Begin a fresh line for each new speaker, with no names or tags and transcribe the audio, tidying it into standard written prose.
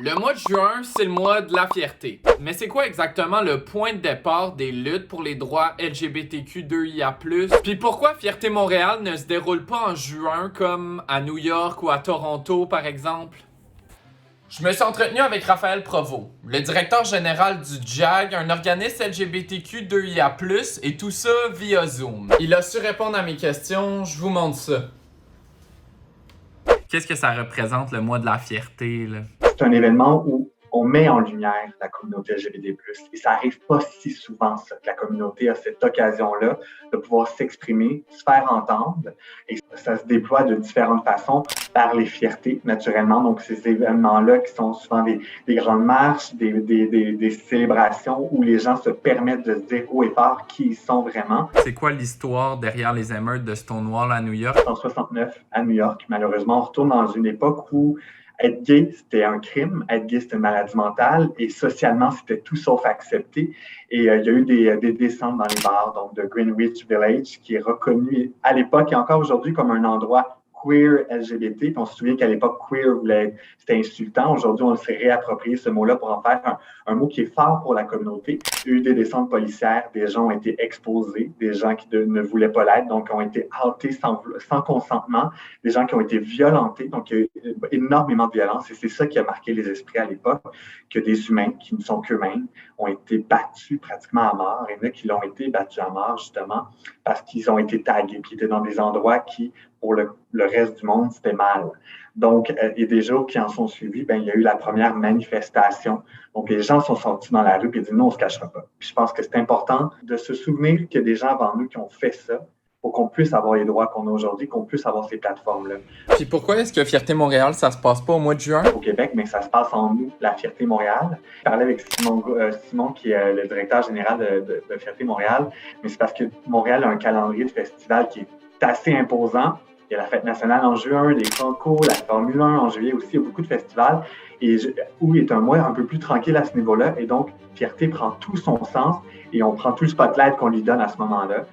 Le mois de juin, c'est le mois de la fierté. Mais c'est quoi exactement le point de départ des luttes pour les droits LGBTQ2IA+? Puis pourquoi Fierté Montréal ne se déroule pas en juin comme à New York ou à Toronto, par exemple? Je me suis entretenu avec Raphaël Provost, le directeur général du JAG, un organisme LGBTQ2IA+, et tout ça via Zoom. Il a su répondre à mes questions, je vous montre ça. Qu'est-ce que ça représente le mois de la fierté, là?
C'est un événement où on met en lumière la communauté LGBT+. Et ça n'arrive pas si souvent, ça, que la communauté a cette occasion-là de pouvoir s'exprimer, se faire entendre. Et ça se déploie de différentes façons par les fiertés, naturellement. Donc, ces événements-là qui sont souvent des grandes marches, des célébrations où les gens se permettent de se dire haut et fort qui ils sont vraiment.
C'est quoi l'histoire derrière les émeutes de Stonewall à New York?
En 69, à New York, malheureusement, on retourne dans une époque où être gay, c'était un crime. Être gay, c'était une maladie mentale. Et socialement, c'était tout sauf accepté. Et il y a eu des descentes dans les bars, donc de Greenwich Village, qui est reconnu à l'époque et encore aujourd'hui comme un endroit queer LGBT. Puis on se souvient qu'à l'époque, queer c'était insultant. Aujourd'hui, on s'est réapproprié ce mot-là pour en faire un mot qui est fort pour la communauté. Il y a eu des descentes policières, des gens ont été exposés, des gens qui ne voulaient pas l'être, donc ont été outés sans consentement, des gens qui ont été violentés. Donc, il y a eu énormément de violence et c'est ça qui a marqué les esprits à l'époque, que des humains qui ne sont qu'eux-mêmes ont été battus pratiquement à mort. Et il y en a qui l'ont été battus à mort, justement, parce qu'ils ont été tagués, puis ils étaient dans des endroits qui, pour le reste du monde, c'était mal. Donc, et des jours qui en sont suivis, il y a eu la première manifestation. Donc, les gens sont sortis dans la rue et ont dit « non, on ne se cachera pas ». Puis je pense que c'est important de se souvenir qu'il y a des gens avant nous qui ont fait ça pour qu'on puisse avoir les droits qu'on a aujourd'hui, qu'on puisse avoir ces plateformes-là.
Puis pourquoi est-ce que Fierté Montréal, ça se passe pas au mois de juin?
Au Québec, mais ça se passe en nous, la Fierté Montréal. Je parlais avec Simon qui est le directeur général de Fierté Montréal, mais c'est parce que Montréal a un calendrier de festivals qui est assez imposant. Il y a la Fête nationale en juin, les concours, la Formule 1 en juillet aussi, il y a beaucoup de festivals. Et août est un mois un peu plus tranquille à ce niveau-là. Et donc, Fierté prend tout son sens et on prend tout le spotlight qu'on lui donne à ce moment-là.